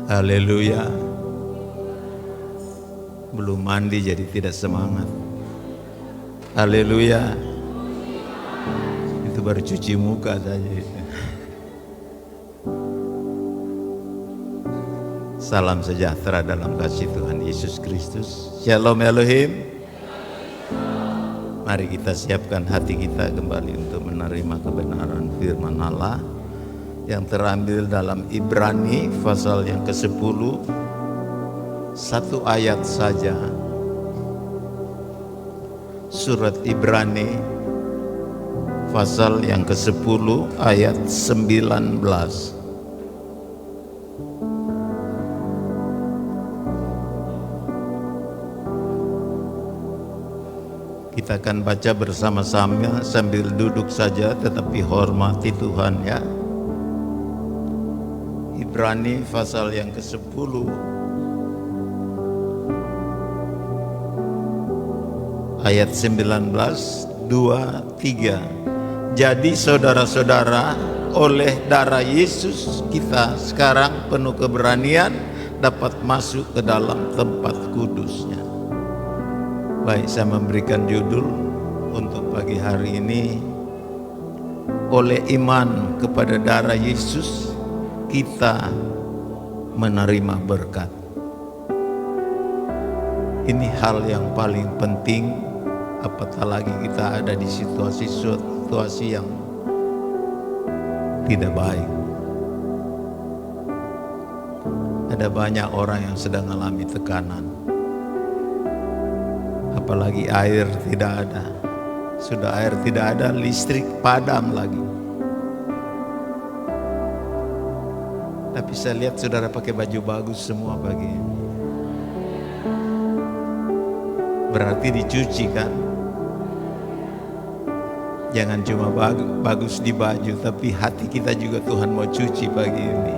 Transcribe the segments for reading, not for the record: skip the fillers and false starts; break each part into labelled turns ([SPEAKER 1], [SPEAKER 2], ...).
[SPEAKER 1] Haleluya. Belum mandi jadi tidak semangat. Haleluya. Itu baru cuci muka saja. Salam sejahtera dalam kasih Tuhan Yesus Kristus. Shalom Elohim. Mari kita siapkan hati kita kembali untuk menerima kebenaran firman Allah yang terambil dalam Ibrani pasal yang ke-10. Satu ayat saja. Surat Ibrani pasal yang ke-10 ayat 19. Kita akan baca bersama-sama sambil duduk saja, tetapi hormati Tuhan ya. Ibrani pasal yang ke-10 ayat 19, 2, 3. Jadi saudara-saudara, oleh darah Yesus kita sekarang penuh keberanian dapat masuk ke dalam tempat kudusnya. Baik, saya memberikan judul untuk pagi hari ini, oleh iman kepada darah Yesus kita menerima berkat. Ini hal yang paling penting, apatah lagi kita ada di situasi yang tidak baik. Ada banyak orang yang sedang mengalami tekanan. Apalagi air tidak ada. Sudah air tidak ada, listrik padam lagi. Tapi saya lihat saudara pakai baju bagus semua pagi ini. Berarti dicuci kan? Jangan cuma bagus di baju, tapi hati kita juga Tuhan mau cuci pagi ini.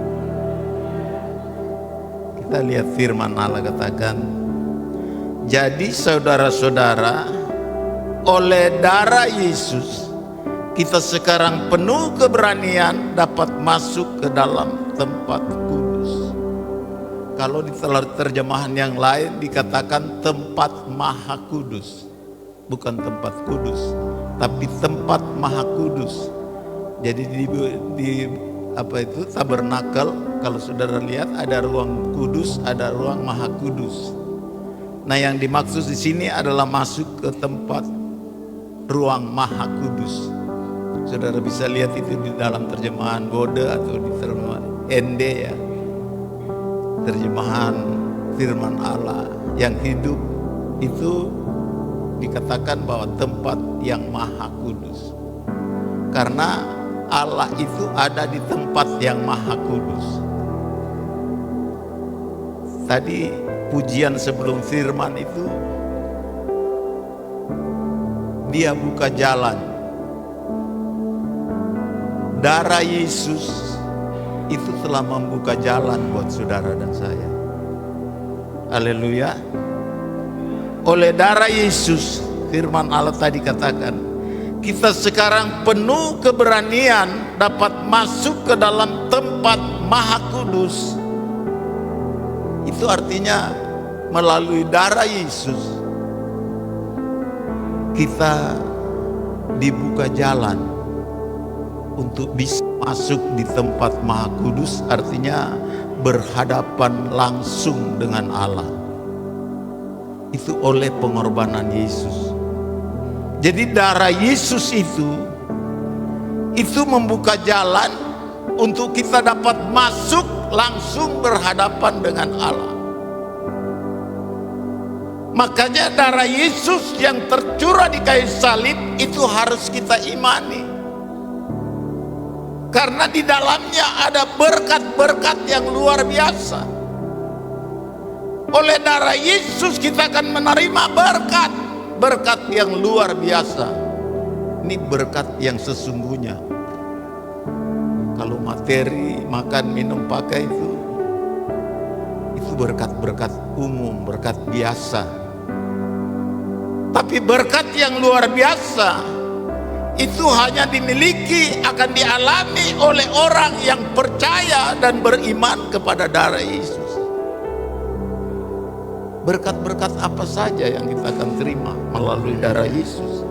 [SPEAKER 1] Kita lihat firman Allah katakan, jadi saudara-saudara, oleh darah Yesus kita sekarang penuh keberanian dapat masuk ke dalam tempat kudus. Kalau di terjemahan yang lain dikatakan tempat maha kudus. Bukan tempat kudus, tapi tempat maha kudus. Jadi di tabernakel, kalau saudara lihat ada ruang kudus, ada ruang maha kudus. Nah, yang dimaksud di sini adalah masuk ke tempat ruang maha kudus. Saudara bisa lihat itu di dalam terjemahan Bode atau di terjemahan ND ya. Terjemahan firman Allah yang hidup itu dikatakan bahwa tempat yang maha kudus. Karena Allah itu ada di tempat yang maha kudus. Tadi pujian sebelum firman itu, dia buka jalan. Darah Yesus itu telah membuka jalan buat saudara dan saya. Haleluya. Oleh darah Yesus, firman Allah tadi katakan, kita sekarang penuh keberanian dapat masuk ke dalam tempat maha kudus. Itu artinya melalui darah Yesus kita dibuka jalan untuk bisa masuk di tempat maha kudus, artinya berhadapan langsung dengan Allah. Itu oleh pengorbanan Yesus. Jadi darah Yesus itu membuka jalan untuk kita dapat masuk langsung berhadapan dengan Allah. Makanya darah Yesus yang tercurah di kayu salib itu harus kita imani. Karena di dalamnya ada berkat-berkat yang luar biasa. Oleh darah Yesus kita akan menerima berkat yang luar biasa. Ini berkat yang sesungguhnya. Kalau materi, makan, minum, pakai itu berkat-berkat umum, berkat biasa. Tapi berkat yang luar biasa itu hanya dimiliki, akan dialami oleh orang yang percaya dan beriman kepada darah Yesus. Berkat-berkat apa saja yang kita akan terima melalui darah Yesus?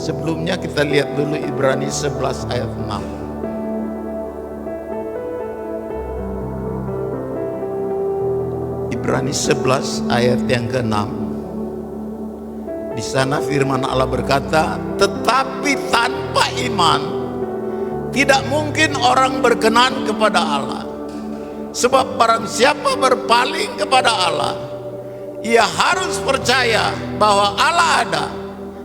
[SPEAKER 1] Sebelumnya kita lihat dulu Ibrani 11 ayat 6. Ibrani 11 ayat yang ke-6. Di sana firman Allah berkata, tetapi tanpa iman tidak mungkin orang berkenan kepada Allah. Sebab barang siapa berpaling kepada Allah, ia harus percaya bahwa Allah ada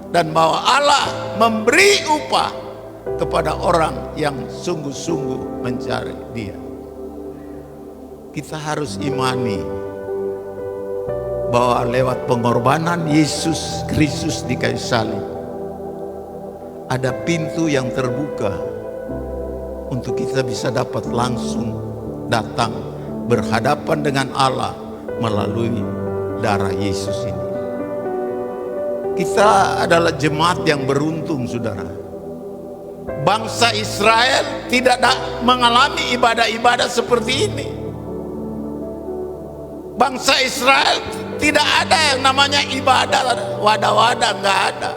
[SPEAKER 1] dan bahwa Allah memberi upah kepada orang yang sungguh-sungguh mencari Dia. Kita harus imani bahwa lewat pengorbanan Yesus Kristus di kayu salib ada pintu yang terbuka untuk kita bisa dapat langsung datang berhadapan dengan Allah melalui darah Yesus ini. Kita adalah jemaat yang beruntung, saudara. Bangsa Israel tidak mengalami ibadah-ibadah seperti ini. Bangsa Israel tidak ada yang namanya ibadah wadah-wadah, nggak ada.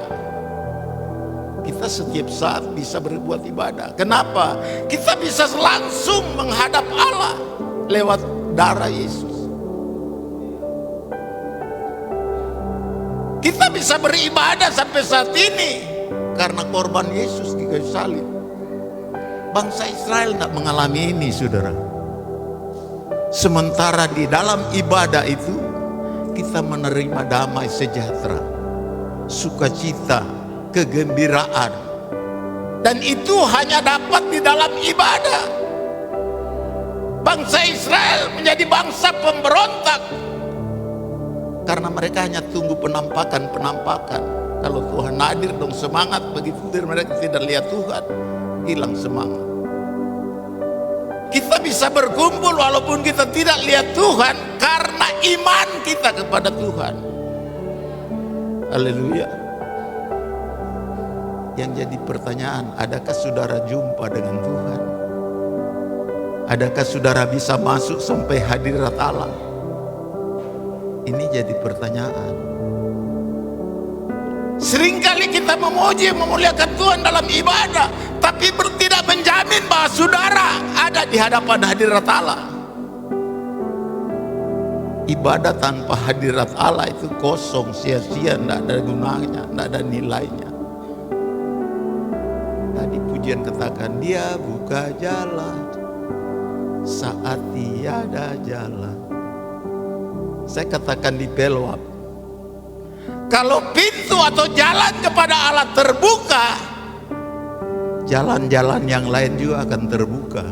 [SPEAKER 1] Kita setiap saat bisa berbuat ibadah. Kenapa? Kita bisa langsung menghadap Allah lewat darah Yesus. Kita bisa beribadah sampai saat ini karena korban Yesus di kayu salib. Bangsa Israel tidak mengalami ini, saudara. Sementara di dalam ibadah itu kita menerima damai sejahtera, sukacita, kegembiraan, dan itu hanya dapat di dalam ibadah. Bangsa Israel menjadi bangsa pemberontak karena mereka hanya tunggu penampakan. Kalau Tuhan hadir dong semangat, begitu mereka tidak lihat Tuhan, hilang semangat. Kita bisa berkumpul walaupun kita tidak lihat Tuhan karena iman kita kepada Tuhan. Haleluya. Yang jadi pertanyaan, adakah saudara jumpa dengan Tuhan? Adakah saudara bisa masuk sampai hadirat Allah? Ini jadi pertanyaan. Seringkali kita memuji, memuliakan Tuhan dalam ibadah, tapi tidak menjamin bahwa saudara ada di hadapan hadirat Allah. Ibadah tanpa hadirat Allah itu kosong, sia-sia, tidak ada gunanya, tidak ada nilainya. Tadi pujian katakan, Dia buka jalan saat tiada jalan. Saya katakan di Pelwap, kalau pintu atau jalan kepada Allah terbuka, jalan-jalan yang lain juga akan terbuka.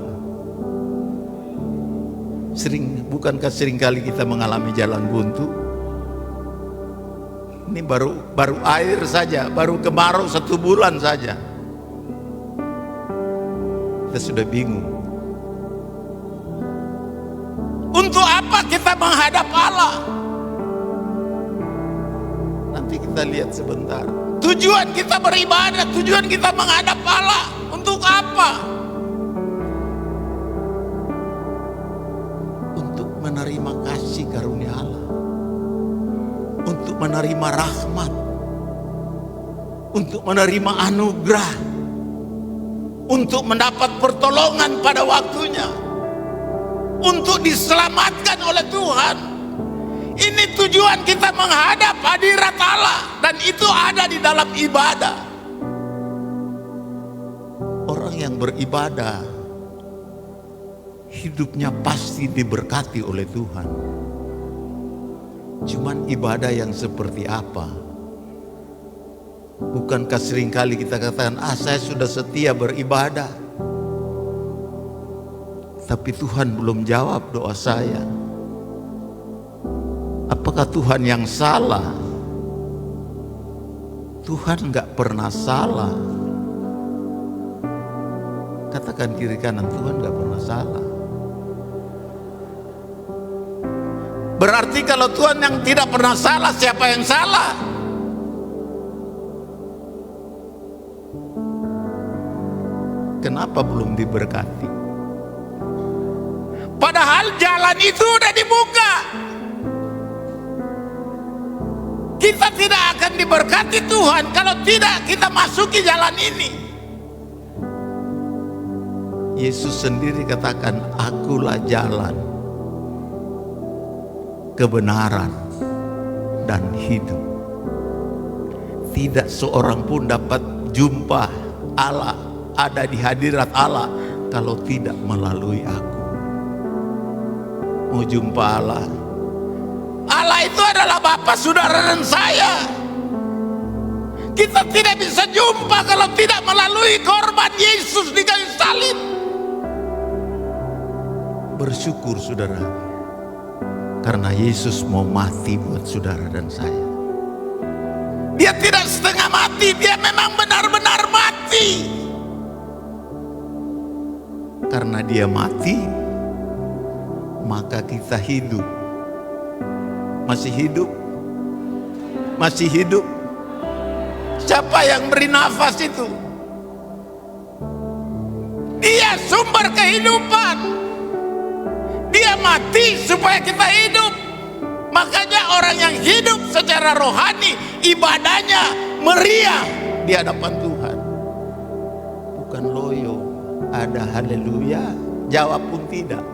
[SPEAKER 1] Bukankah seringkali kita mengalami jalan buntu? Ini baru air saja, baru kemarau 1 bulan saja, kita sudah bingung. Untuk apa kita menghadap Allah? Nanti kita lihat sebentar. Tujuan kita beribadah, tujuan kita menghadap Allah untuk apa? Untuk menerima kasih karunia Allah, untuk menerima rahmat, untuk menerima anugerah, untuk mendapat pertolongan pada waktunya, untuk diselamatkan oleh Tuhan. Ini tujuan kita menghadap hadirat Allah, dan itu ada di dalam ibadah. Orang yang beribadah hidupnya pasti diberkati oleh Tuhan. Cuman ibadah yang seperti apa? Bukankah seringkali kita katakan, saya sudah setia beribadah, tapi Tuhan belum jawab doa saya. Apakah Tuhan yang salah? Tuhan gak pernah salah. Katakan kiri kanan, Tuhan gak pernah salah. Berarti kalau Tuhan yang tidak pernah salah, siapa yang salah? kenapa belum diberkati? Padahal jalan itu udah dibuka. Kita tidak akan diberkati Tuhan kalau tidak kita masuki jalan ini. Yesus sendiri katakan, akulah jalan, kebenaran, dan hidup. Tidak seorang pun dapat jumpa Allah, ada di hadirat Allah, kalau tidak melalui aku. Mau jumpa Allah? Allah itu adalah Bapa, Saudara, dan saya. Kita tidak bisa jumpa kalau tidak melalui korban Yesus di kayu salib. Bersyukur saudara, karena Yesus mau mati buat saudara dan saya. Dia tidak setengah mati, dia memang benar-benar mati. Karena dia mati, maka kita hidup. Masih hidup? Masih hidup? Siapa yang beri nafas itu? Dia sumber kehidupan. Dia mati supaya kita hidup. Makanya orang yang hidup secara rohani, ibadahnya meriah di hadapan Tuhan. Bukan loyo, ada haleluya, jawab pun tidak.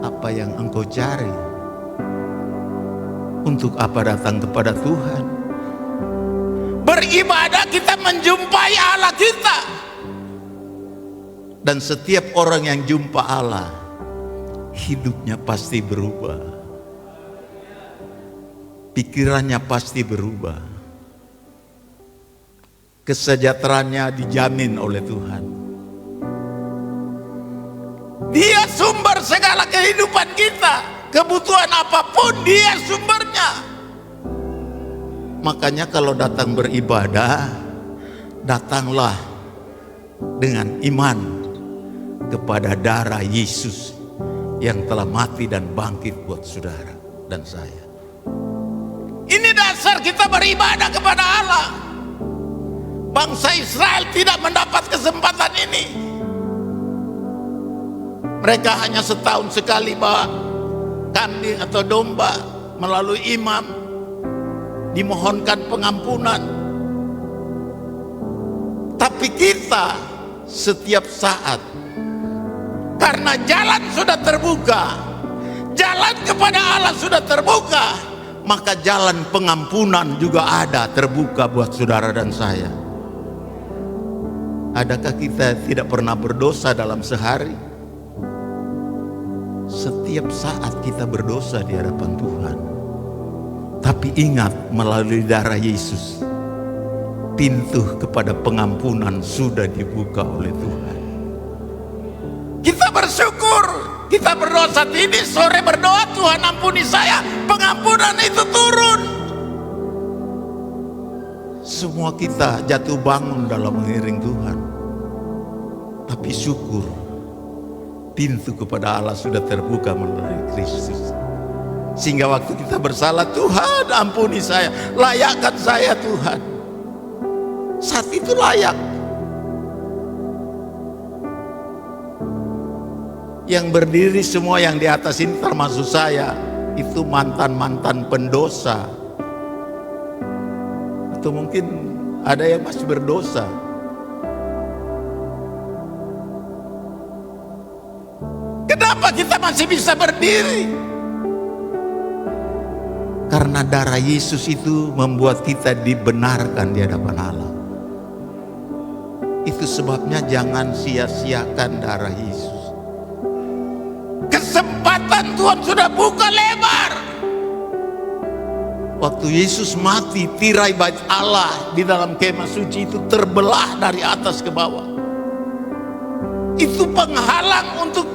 [SPEAKER 1] Apa yang engkau cari? Untuk apa datang kepada Tuhan? Beribadah kita menjumpai Allah kita. Dan setiap orang yang jumpa Allah, hidupnya pasti berubah. Pikirannya pasti berubah. Kesejahteraannya dijamin oleh Tuhan. Dia sumber segala kehidupan kita. Kebutuhan apapun dia sumbernya. Makanya kalau datang beribadah, datanglah dengan iman kepada darah Yesus yang telah mati dan bangkit buat saudara dan saya. Ini dasar kita beribadah kepada Allah. Bangsa Israel tidak mendapat kesempatan ini. Mereka hanya setahun sekali bawa kambing atau domba melalui imam, dimohonkan pengampunan. Tapi kita setiap saat, karena jalan sudah terbuka, jalan kepada Allah sudah terbuka, maka jalan pengampunan juga ada terbuka buat saudara dan saya. Adakah kita tidak pernah berdosa dalam sehari? Setiap saat kita berdosa di hadapan Tuhan. Tapi ingat, melalui darah Yesus, pintu kepada pengampunan sudah dibuka oleh Tuhan. Kita bersyukur, kita berdosa ini sore berdoa, Tuhan ampuni saya, pengampunan itu turun. Semua kita jatuh bangun dalam mengiring Tuhan. Tapi syukur, pintu kepada Allah sudah terbuka melalui Kristus. Sehingga waktu kita bersalah, Tuhan ampuni saya, layakkan saya Tuhan. Saat itu layak. Yang berdiri semua yang di atas ini termasuk saya, itu mantan-mantan pendosa. Atau mungkin ada yang masih berdosa. Kenapa kita masih bisa berdiri? Karena darah Yesus itu membuat kita dibenarkan di hadapan Allah. Itu sebabnya jangan sia-siakan darah Yesus. Kesempatan Tuhan sudah buka lebar. Waktu Yesus mati, tirai bait Allah di dalam kemah suci itu terbelah dari atas ke bawah. Itu penghalang untuk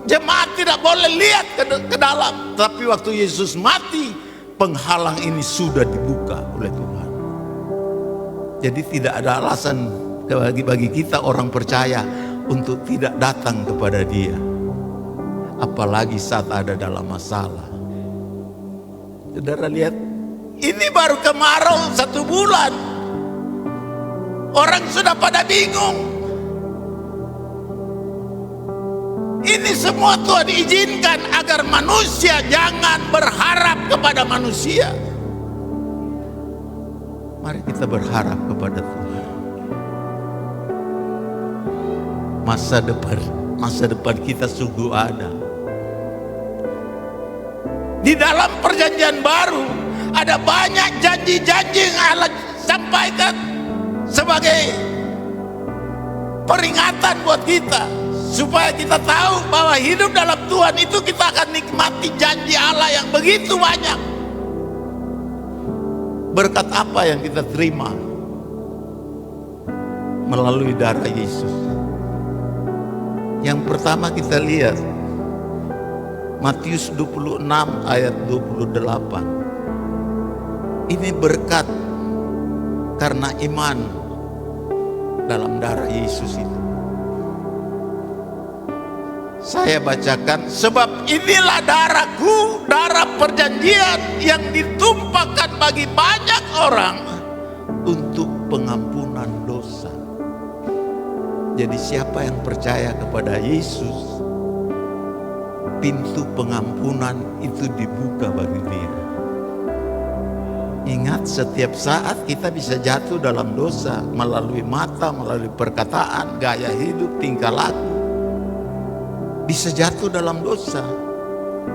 [SPEAKER 1] jemaat tidak boleh lihat ke dalam. Tapi waktu Yesus mati, penghalang ini sudah dibuka oleh Tuhan. Jadi tidak ada alasan bagi kita orang percaya untuk tidak datang kepada Dia. Apalagi saat ada dalam masalah. Saudara lihat, ini baru kemarau 1 bulan. Orang sudah pada bingung. Ini semua Tuhan izinkan agar manusia jangan berharap kepada manusia. Mari kita berharap kepada Tuhan. Masa depan kita sungguh ada. Di dalam perjanjian baru ada banyak janji-janji yang Allah sampaikan sebagai peringatan buat kita. Supaya kita tahu bahwa hidup dalam Tuhan itu kita akan nikmati janji Allah yang begitu banyak. Berkat apa yang kita terima melalui darah Yesus? Yang pertama kita lihat Matius 26 ayat 28. Ini berkat karena iman dalam darah Yesus itu. Saya bacakan, sebab inilah darahku, darah perjanjian yang ditumpahkan bagi banyak orang untuk pengampunan dosa. Jadi siapa yang percaya kepada Yesus, pintu pengampunan itu dibuka bagi dia. Ingat, setiap saat kita bisa jatuh dalam dosa melalui mata, melalui perkataan, gaya hidup, tingkah laku. Bisa jatuh dalam dosa.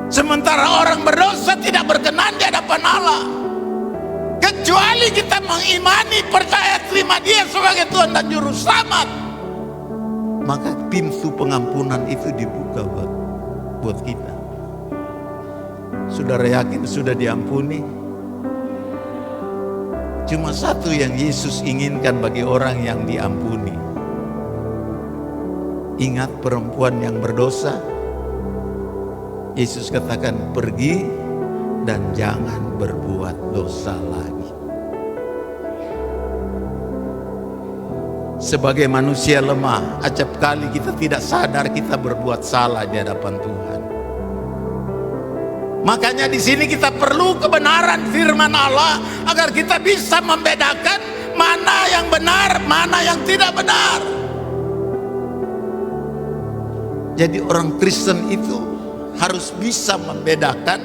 [SPEAKER 1] Sementara orang berdosa tidak berkenan di hadapan Allah. Kecuali kita mengimani, percaya, terima Dia sebagai Tuhan dan Juru Selamat, maka pintu pengampunan itu dibuka buat kita. Saudara yakin sudah diampuni? Cuma satu yang Yesus inginkan bagi orang yang diampuni. Ingat perempuan yang berdosa, Yesus katakan pergi dan jangan berbuat dosa lagi. Sebagai manusia lemah, acap kali kita tidak sadar kita berbuat salah di hadapan Tuhan. Makanya di sini kita perlu kebenaran firman Allah agar kita bisa membedakan mana yang benar, mana yang tidak benar. Jadi orang Kristen itu harus bisa membedakan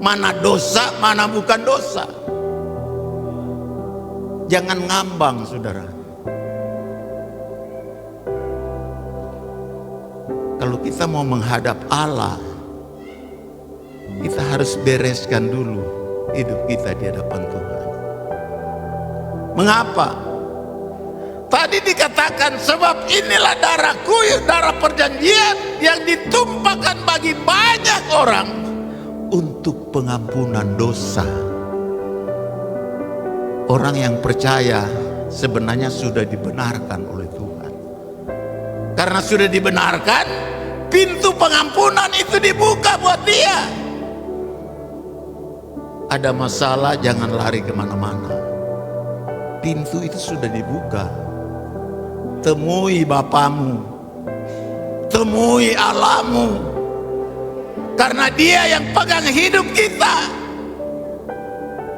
[SPEAKER 1] mana dosa, mana bukan dosa. Jangan ngambang, saudara. Kalau kita mau menghadap Allah, kita harus bereskan dulu hidup kita di hadapan Tuhan. Mengapa? Tadi dikatakan, sebab inilah darahku, darah perjanjian yang ditumpahkan bagi banyak orang untuk pengampunan dosa. Orang yang percaya sebenarnya sudah dibenarkan oleh Tuhan. Karena sudah dibenarkan, pintu pengampunan itu dibuka buat dia. Ada masalah, jangan lari kemana-mana. Pintu itu sudah dibuka. Temui Bapamu, temui Allahmu, karena Dia yang pegang hidup kita.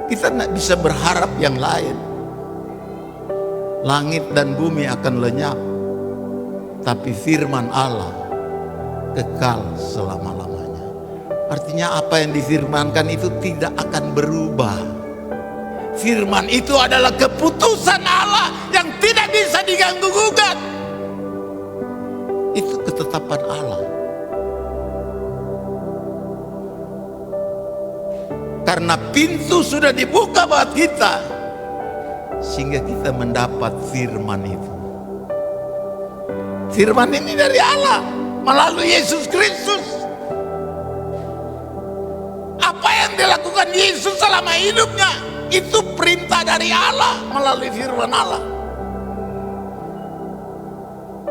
[SPEAKER 1] Kita tidak bisa berharap yang lain. Langit dan bumi akan lenyap, tapi firman Allah kekal selama-lamanya. Artinya apa yang difirmankan itu tidak akan berubah. Firman itu adalah keputusan Allah yang tidak bisa diganggu-gugat. Itu ketetapan Allah. Karena pintu sudah dibuka buat kita, sehingga kita mendapat firman itu. Firman ini dari Allah melalui Yesus Kristus. Apa yang dilakukan Yesus selama hidupnya, itu perintah dari Allah melalui firman Allah.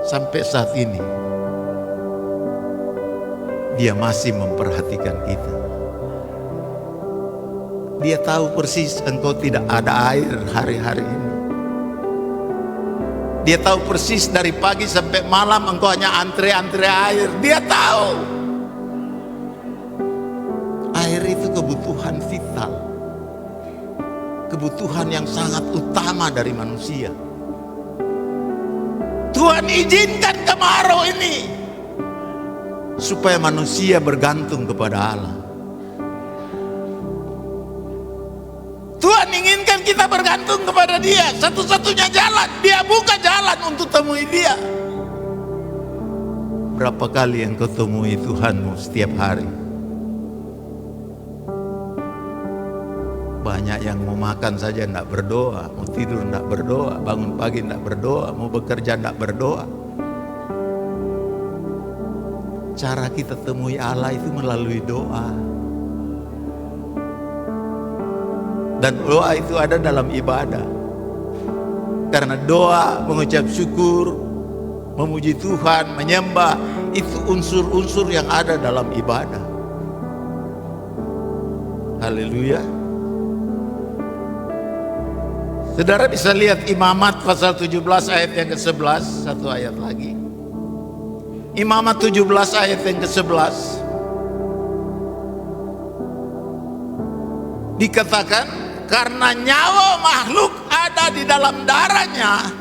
[SPEAKER 1] Sampai saat ini Dia masih memperhatikan kita. Dia tahu persis engkau tidak ada air hari-hari ini. Dia tahu persis dari pagi sampai malam engkau hanya antre-antre air. Dia tahu. Air itu kebutuhan vital. Kebutuhan yang sangat utama dari manusia. Tuhan izinkan kemarau ini supaya manusia bergantung kepada Allah. Tuhan inginkan kita bergantung kepada Dia. Satu-satunya jalan, Dia buka jalan untuk temui Dia. Berapa kali yang kau temui Tuhanmu setiap hari? Banyak yang mau makan saja tidak berdoa, mau tidur tidak berdoa, bangun pagi tidak berdoa, mau bekerja tidak berdoa. Cara kita temui Allah itu melalui doa. Dan doa itu ada dalam ibadah. Karena doa, mengucap syukur, memuji Tuhan, menyembah, itu unsur-unsur yang ada dalam ibadah. Haleluya. Saudara bisa lihat Imamat pasal 17 ayat yang ke-11, satu ayat lagi. Imamat 17 ayat yang ke-11. Dikatakan, karena nyawa makhluk ada di dalam darahnya,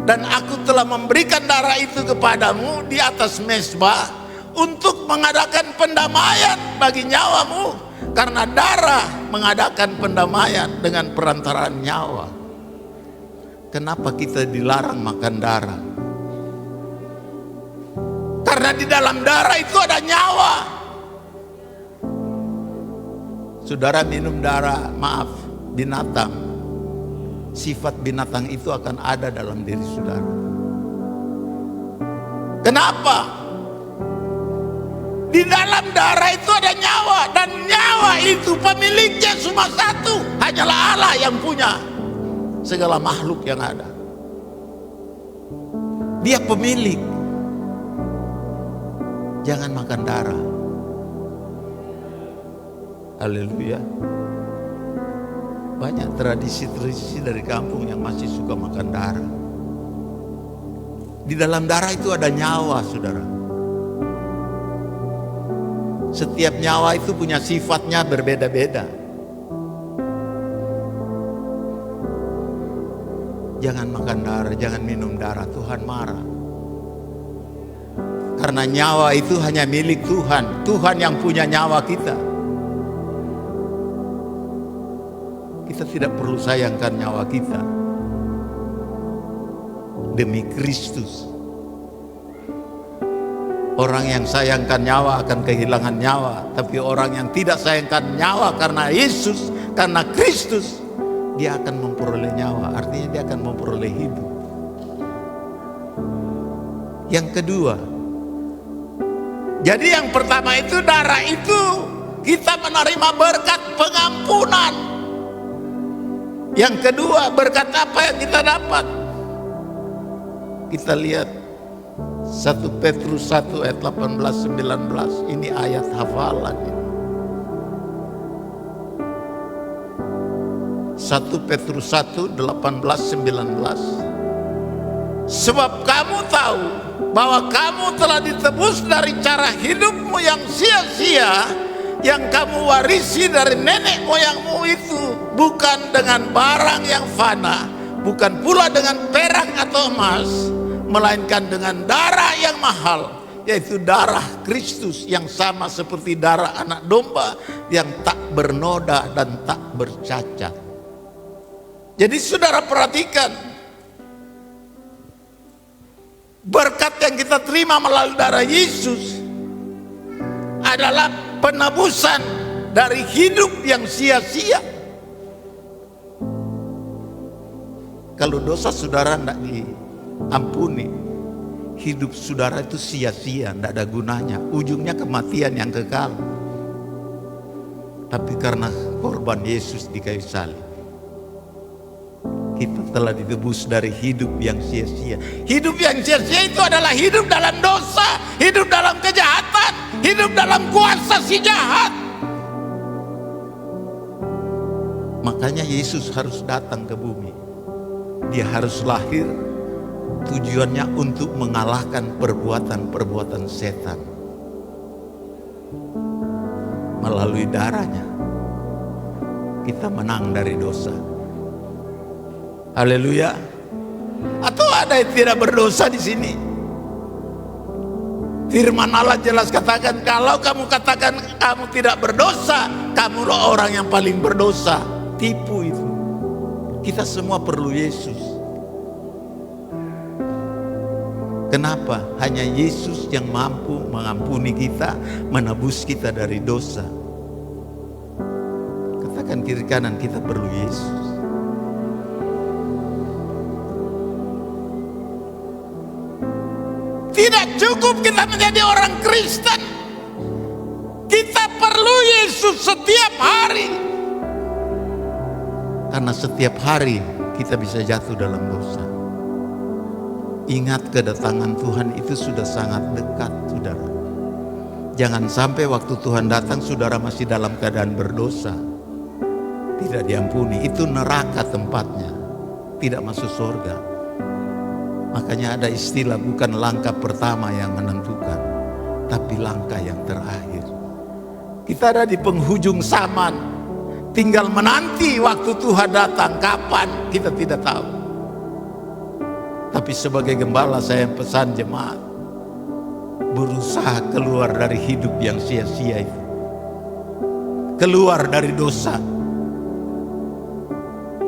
[SPEAKER 1] dan aku telah memberikan darah itu kepadamu di atas mezbah untuk mengadakan pendamaian bagi nyawamu, karena darah mengadakan pendamaian dengan perantaraan nyawa. Kenapa kita dilarang makan darah? Karena di dalam darah itu ada nyawa. Saudara minum darah, binatang, sifat binatang itu akan ada dalam diri saudara. Kenapa? Di dalam darah itu ada nyawa, dan nyawa itu pemiliknya cuma satu, hanyalah Allah yang punya segala makhluk yang ada. Dia pemilik. Jangan makan darah. Haleluya. Banyak tradisi-tradisi dari kampung yang masih suka makan darah. Di dalam darah itu ada nyawa, saudara. Setiap nyawa itu punya sifatnya berbeda-beda. Jangan makan darah, jangan minum darah, Tuhan marah. Karena nyawa itu hanya milik Tuhan. Tuhan yang punya nyawa kita. Kita tidak perlu sayangkan nyawa kita demi Kristus. Orang yang sayangkan nyawa akan kehilangan nyawa, tapi orang yang tidak sayangkan nyawa karena Yesus, karena Kristus, dia akan memperoleh nyawa. Artinya dia akan memperoleh hidup. Yang kedua, jadi yang pertama itu darah itu kita menerima berkat pengampunan. Yang kedua, berkat apa yang kita dapat? Kita lihat 1 Petrus 1 ayat 18-19. Ini ayat hafalan. 1 Petrus 1 18-19. Sebab kamu tahu bahwa kamu telah ditebus dari cara hidupmu yang sia-sia, yang kamu warisi dari nenek moyangmu itu, bukan dengan barang yang fana, bukan pula dengan perak atau emas, melainkan dengan darah yang mahal, yaitu darah Kristus yang sama seperti darah anak domba yang tak bernoda dan tak bercacat. Jadi saudara perhatikan, berkat yang kita terima melalui darah Yesus adalah penebusan dari hidup yang sia-sia. Kalau dosa saudara tidak diampuni, hidup saudara itu sia-sia, tidak ada gunanya. Ujungnya kematian yang kekal. Tapi karena korban Yesus di kayu salib, kita telah ditebus dari hidup yang sia-sia. Hidup yang sia-sia itu adalah hidup dalam dosa, hidup dalam kejahatan, hidup dalam kuasa si jahat. Makanya Yesus harus datang ke bumi. Dia harus lahir, tujuannya untuk mengalahkan perbuatan-perbuatan setan. Melalui darahnya kita menang dari dosa. Haleluya. Atau ada yang tidak berdosa di sini. Firman Allah jelas katakan, kalau kamu katakan kamu tidak berdosa, kamulah orang yang paling berdosa. Tipu itu. Kita semua perlu Yesus. Kenapa? Hanya Yesus yang mampu mengampuni kita, menebus kita dari dosa. Katakan kiri kanan, kita perlu Yesus. Tidak cukup kita menjadi orang Kristen. Kita perlu Yesus setiap hari. Karena setiap hari kita bisa jatuh dalam dosa. Ingat, kedatangan Tuhan itu sudah sangat dekat, saudara. Jangan sampai waktu Tuhan datang saudara masih dalam keadaan berdosa, tidak diampuni. Itu neraka tempatnya, tidak masuk surga. Makanya ada istilah, bukan langkah pertama yang menentukan, tapi langkah yang terakhir. Kita ada di penghujung zaman, tinggal menanti waktu Tuhan datang. Kapan kita tidak tahu. Tapi sebagai gembala saya pesan jemaat, berusaha keluar dari hidup yang sia-sia itu, keluar dari dosa.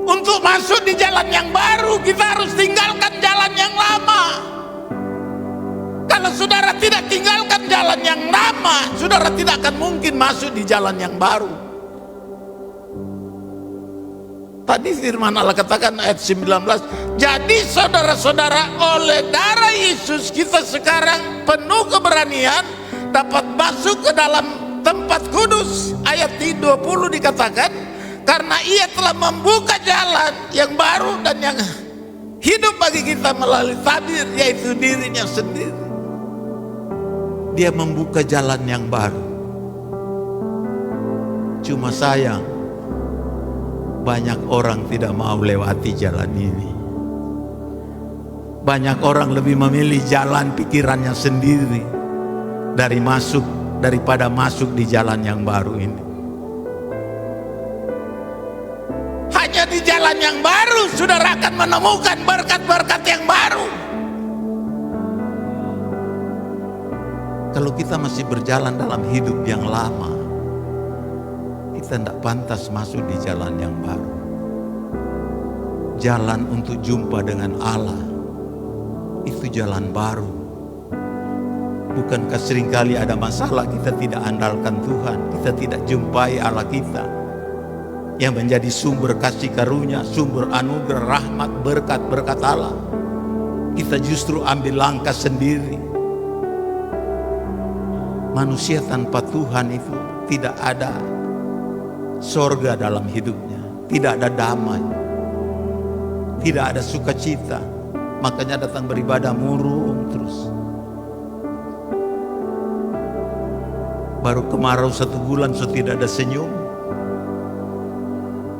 [SPEAKER 1] Untuk masuk di jalan yang baru, kita harus tinggalkan jalan yang lama. Kalau saudara tidak tinggalkan jalan yang lama, saudara tidak akan mungkin masuk di jalan yang baru. Tadi firman Allah katakan ayat 19, jadi saudara-saudara, oleh darah Yesus kita sekarang penuh keberanian dapat masuk ke dalam tempat kudus. Ayat 20 dikatakan, karena Ia telah membuka jalan yang baru dan yang hidup bagi kita melalui tabir, yaitu dirinya sendiri. Dia membuka jalan yang baru. Cuma sayang, banyak orang tidak mau lewati jalan ini. Banyak orang lebih memilih jalan pikirannya sendiri daripada masuk di jalan yang baru ini. Hanya di jalan yang baru saudara akan menemukan berkat-berkat yang baru. Kalau kita masih berjalan dalam hidup yang lama, kita tidak pantas masuk di jalan yang baru. Jalan untuk jumpa dengan Allah, itu jalan baru. Bukankah seringkali ada masalah kita tidak andalkan Tuhan, kita tidak jumpai Allah kita yang menjadi sumber kasih karunia, sumber anugerah, rahmat, berkat-berkat Allah. Kita justru ambil langkah sendiri. Manusia tanpa Tuhan itu tidak ada sorga dalam hidupnya, tidak ada damai, tidak ada sukacita. Makanya datang beribadah murung terus. Baru kemarau 1 bulan sudah tidak ada senyum.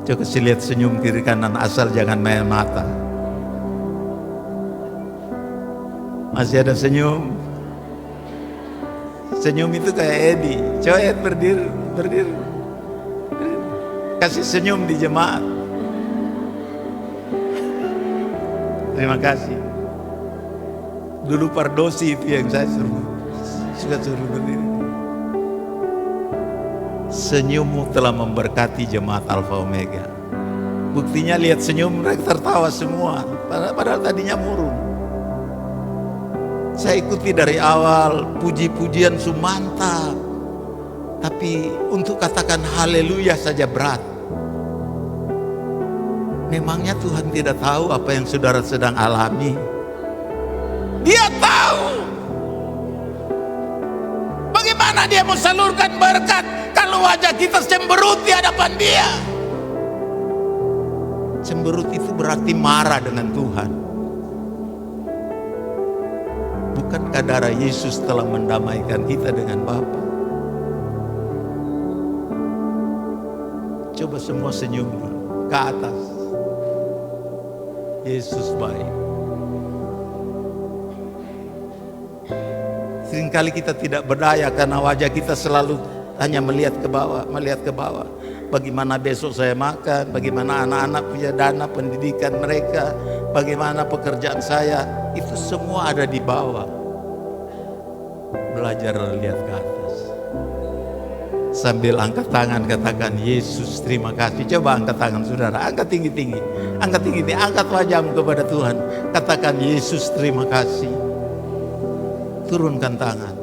[SPEAKER 1] Coba kasih lihat senyum kiri kanan, asal jangan main mata. Masih ada senyum. Senyum itu kayak Edi. Coba Ed berdiri. Kasih senyum di jemaat. Terima kasih. Dulu Pardosi itu yang saya suka suruh berdiri. Senyummu telah memberkati jemaat Alfa Omega. Buktinya lihat senyum mereka tertawa semua, padahal tadinya murung. Saya ikuti dari awal, puji-pujian mantap. Tapi untuk katakan haleluya saja berat. Memangnya Tuhan tidak tahu apa yang saudara sedang alami? Dia tahu. Bagaimana Dia mau salurkan berkat kalau wajah kita cemberut di hadapan Dia? Cemberut itu berarti marah dengan Tuhan. Bukankah darah Yesus telah mendamaikan kita dengan Bapa? Coba semua senyum ke atas. Yesus baik. Seringkali kita tidak berdaya karena wajah kita selalu hanya melihat ke bawah. Bagaimana besok saya makan, bagaimana anak-anak punya dana pendidikan mereka, bagaimana pekerjaan saya, itu semua ada di bawah. Belajar lihat ke atas. Sambil angkat tangan katakan, Yesus terima kasih. Coba angkat tangan saudara, angkat tinggi-tinggi. Angkat tinggi-tinggi, angkat wajahmu kepada Tuhan. Katakan, Yesus terima kasih. Turunkan tangan.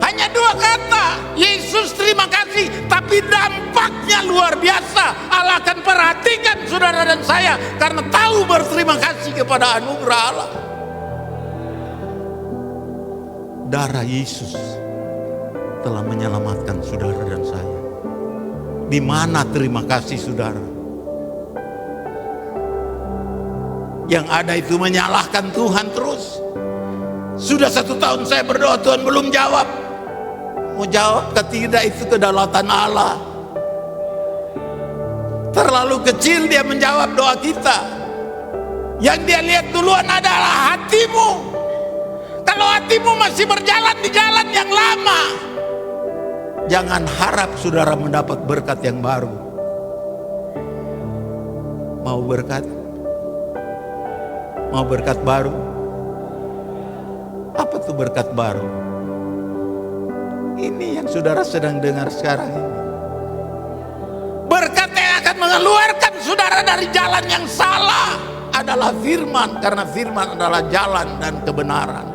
[SPEAKER 1] Hanya 2 kata, Yesus terima kasih. Tapi dampaknya luar biasa. Allah akan perhatikan saudara dan saya. Karena tahu berterima kasih kepada anugerah Allah. Darah Yesus telah menyelamatkan saudara dan saya. Di mana terima kasih saudara? Yang ada itu menyalahkan Tuhan terus. Sudah 1 tahun saya berdoa, Tuhan belum jawab. Mau jawab ke tidak, itu kedaulatan Allah. Terlalu kecil dia menjawab doa kita. Yang dia lihat duluan adalah hatimu. Kalau hatimu masih berjalan di jalan yang lama, jangan harap saudara mendapat berkat yang baru. Mau berkat? Mau berkat baru? Apa tuh berkat baru? Ini yang saudara sedang dengar sekarang ini. Berkat yang akan mengeluarkan saudara dari jalan yang salah adalah firman. Karena firman adalah jalan dan kebenaran.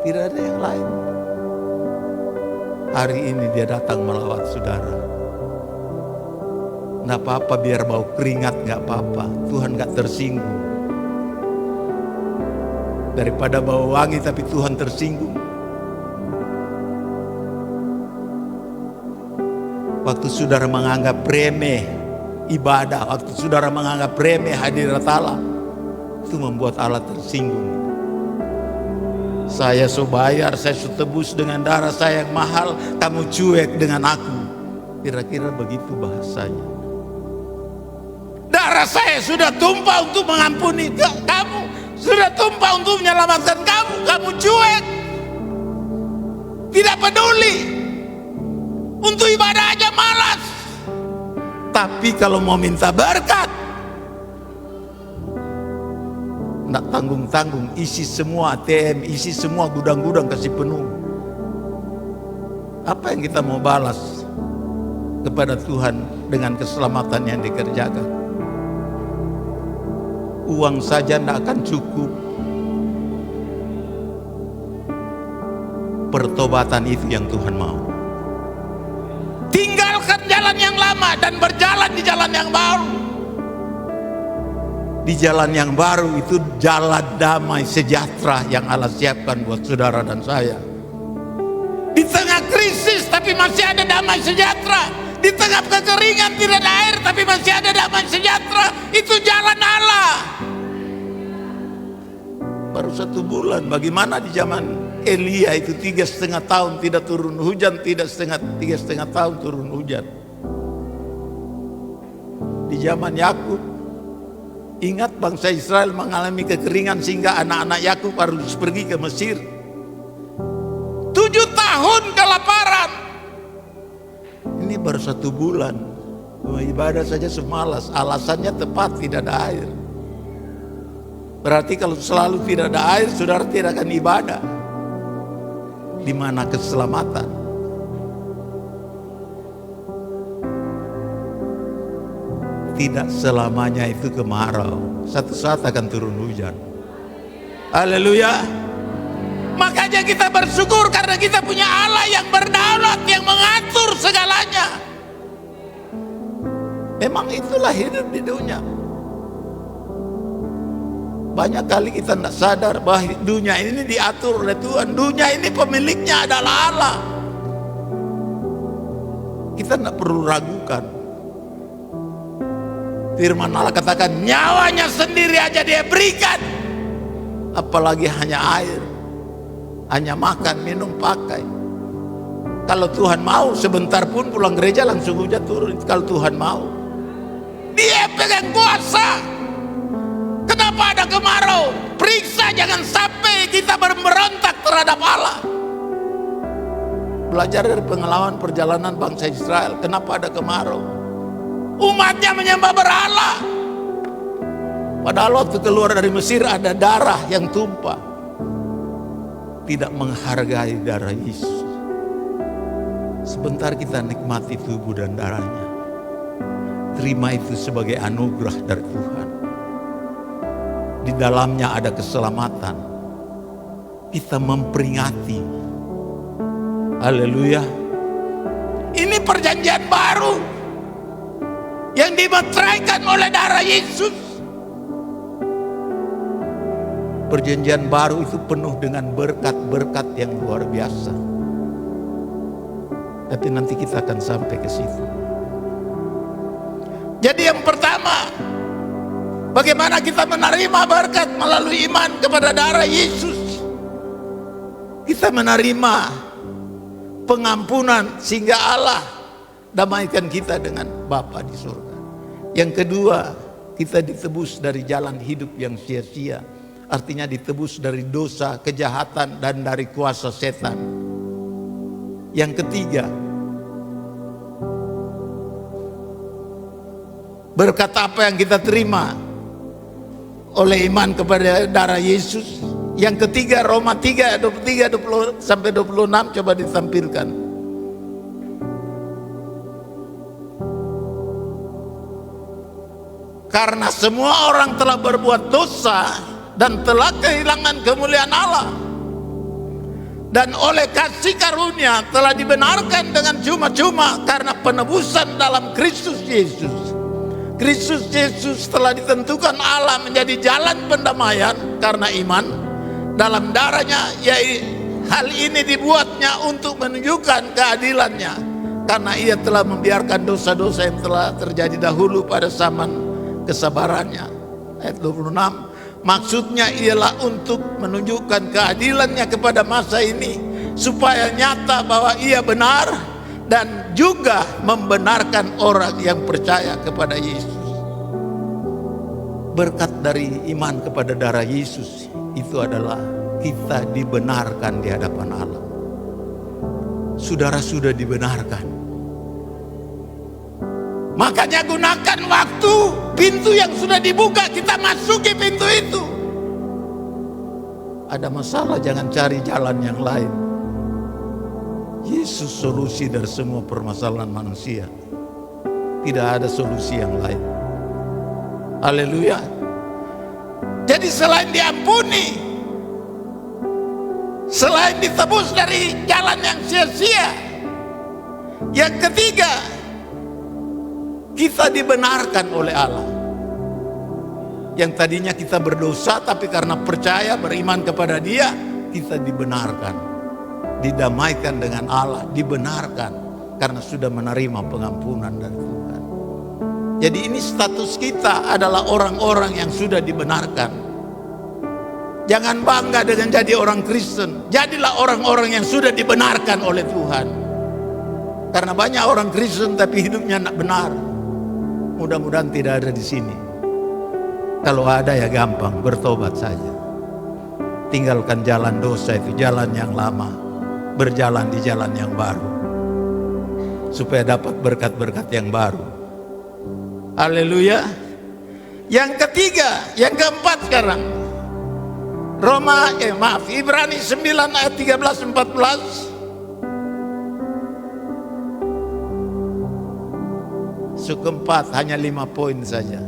[SPEAKER 1] Tidak ada yang lain. Hari ini dia datang melawat saudara. Nggak apa-apa biar bau keringat, nggak apa-apa. Tuhan nggak tersinggung. Daripada bau wangi tapi Tuhan tersinggung. Waktu saudara menganggap remeh ibadah, waktu saudara menganggap remeh hadirat Allah, itu membuat Allah tersinggung. Saya bayar, saya tebus dengan darah saya yang mahal, kamu cuek dengan aku. Kira-kira begitu bahasanya. Darah saya sudah tumpah untuk mengampuni kamu, sudah tumpah untuk menyelamatkan kamu, kamu cuek. Tidak peduli. Untuk ibadah aja malas. Tapi kalau mau minta berkat, nggak tanggung-tanggung, isi semua ATM, isi semua gudang-gudang kasih penuh. Apa yang kita mau balas kepada Tuhan dengan keselamatan yang dikerjakan? Uang saja nggak akan cukup. Pertobatan itu yang Tuhan mau. Tinggalkan jalan yang lama dan berjalan di jalan yang baru. Di jalan yang baru itu jalan damai sejahtera yang Allah siapkan buat saudara dan saya. Di tengah krisis tapi masih ada damai sejahtera. Di tengah kekeringan tidak ada air tapi masih ada damai sejahtera. Itu jalan Allah. Baru 1 bulan, bagaimana di zaman Elia itu 3,5 tahun tidak turun hujan, 3,5 tahun turun hujan. Di zaman Yakub, ingat bangsa Israel mengalami kekeringan sehingga anak-anak Yakub harus pergi ke Mesir. 7 tahun kelaparan. Ini baru 1 bulan. Ibadah saja semalas, alasannya tepat, tidak ada air. Berarti kalau selalu tidak ada air, saudara tidak akan ibadah. Di mana keselamatan? Tidak selamanya itu kemarau. Satu saat akan turun hujan. Haleluya. Makanya kita bersyukur karena kita punya Allah yang berdaulat, yang mengatur segalanya. Memang itulah hidup di dunia. Banyak kali kita tidak sadar bahwa dunia ini diatur oleh Tuhan. Dunia ini pemiliknya adalah Allah. Kita tidak perlu ragukan. Firman Allah katakan nyawanya sendiri aja dia berikan. Apalagi hanya air. Hanya makan, minum, pakai. Kalau Tuhan mau sebentar pun pulang gereja langsung hujan turun. Kalau Tuhan mau. Dia pegang kuasa. Kenapa ada kemarau? Periksa jangan sampai kita memberontak terhadap Allah. Belajar dari pengalaman perjalanan bangsa Israel. Kenapa ada kemarau? Umatnya menyembah berhala. Padahal waktu keluar dari Mesir ada darah yang tumpah. Tidak menghargai darah Yesus. Sebentar kita nikmati tubuh dan darahnya. Terima itu sebagai anugerah dari Tuhan. Di dalamnya ada keselamatan. Kita memperingati. Haleluya. Ini perjanjian baru yang dimeteraikan oleh darah Yesus. Perjanjian baru itu penuh dengan berkat-berkat yang luar biasa. Tapi nanti kita akan sampai ke situ. Jadi yang pertama, bagaimana kita menerima berkat melalui iman kepada darah Yesus. Kita menerima pengampunan sehingga Allah damaikan kita dengan Bapa di surga. Yang kedua, kita ditebus dari jalan hidup yang sia-sia. Artinya ditebus dari dosa, kejahatan, dan dari kuasa setan. Yang ketiga, berkat apa yang kita terima oleh iman kepada darah Yesus. Yang ketiga, Roma 3, 23, 20 sampai 26, coba ditampilkan. Karena semua orang telah berbuat dosa dan telah kehilangan kemuliaan Allah, dan oleh kasih karunia telah dibenarkan dengan cuma-cuma karena penebusan dalam Kristus Yesus. Kristus Yesus telah ditentukan Allah menjadi jalan pendamaian karena iman dalam darahnya. Hal ini dibuatnya untuk menunjukkan keadilannya, karena ia telah membiarkan dosa-dosa yang telah terjadi dahulu pada zaman kesabarannya. Ayat 26, maksudnya ialah untuk menunjukkan keadilannya kepada masa ini, supaya nyata bahwa ia benar dan juga membenarkan orang yang percaya kepada Yesus. Berkat dari iman kepada darah Yesus itu adalah kita dibenarkan di hadapan Allah. Saudara sudah dibenarkan. Makanya gunakan waktu, pintu yang sudah dibuka, kita masuki pintu itu. Ada masalah, jangan cari jalan yang lain. Yesus solusi dari semua permasalahan manusia. Tidak ada solusi yang lain. Haleluya. Jadi selain diampuni, selain ditebus dari jalan yang sia-sia, yang ketiga, kita dibenarkan oleh Allah. Yang tadinya kita berdosa, tapi karena percaya, beriman kepada Dia, kita dibenarkan, didamaikan dengan Allah, dibenarkan karena sudah menerima pengampunan dari Tuhan. Jadi ini status kita adalah orang-orang yang sudah dibenarkan. Jangan bangga dengan jadi orang Kristen. Jadilah orang-orang yang sudah dibenarkan oleh Tuhan. Karena banyak orang Kristen tapi hidupnya tidak benar. Mudah-mudahan tidak ada di sini. Kalau ada ya gampang, bertobat saja. Tinggalkan jalan dosa itu, jalan yang lama. Berjalan di jalan yang baru. Supaya dapat berkat-berkat yang baru. Haleluya. Yang ketiga, yang keempat sekarang. Ibrani 9 ayat 13-14. Keempat, hanya 5 poin saja.